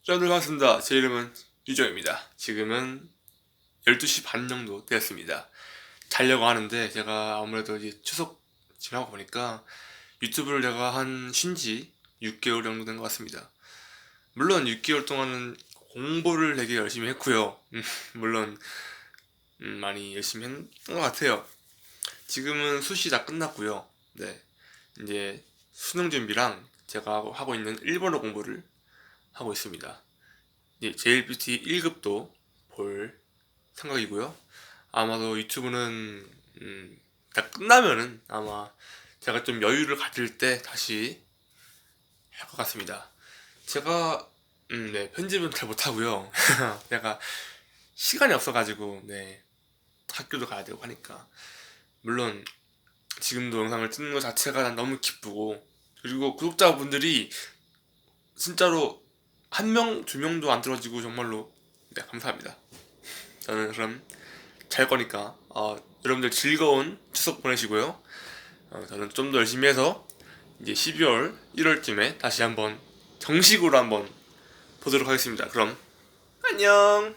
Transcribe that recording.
여러분들 반갑습니다. 제 이름은 유정입니다. 지금은 12시 반 정도 되었습니다. 자려고 하는데 제가 아무래도 이제 추석 지나고 보니까 유튜브를 제가 한 쉰지 6개월 정도 된 것 같습니다. 물론 6개월 동안은 공부를 되게 열심히 했고요. 물론 많이 열심히 했던 것 같아요. 지금은 수시 다 끝났고요. 네, 이제 수능 준비랑 제가 하고 있는 일본어 공부를 하고 있습니다. 이제 JLPT 1급도 볼 생각이고요. 아마도 유튜브는 다 끝나면은 아마 제가 좀 여유를 가질 때 다시 할 것 같습니다. 제가 네, 편집은 잘 못하고요. 제가 시간이 없어가지고 네, 학교도 가야 되고 하니까 물론 지금도 영상을 찍는 것 자체가 난 너무 기쁘고, 그리고 구독자분들이 진짜로 한 명, 두 명도 안 들어지고 정말로 네, 감사합니다. 저는 그럼 잘 거니까 여러분들 즐거운 추석 보내시고요. 저는 좀 더 열심히 해서 이제 12월 1월쯤에 다시 한번 정식으로 한번 보도록 하겠습니다. 그럼 안녕.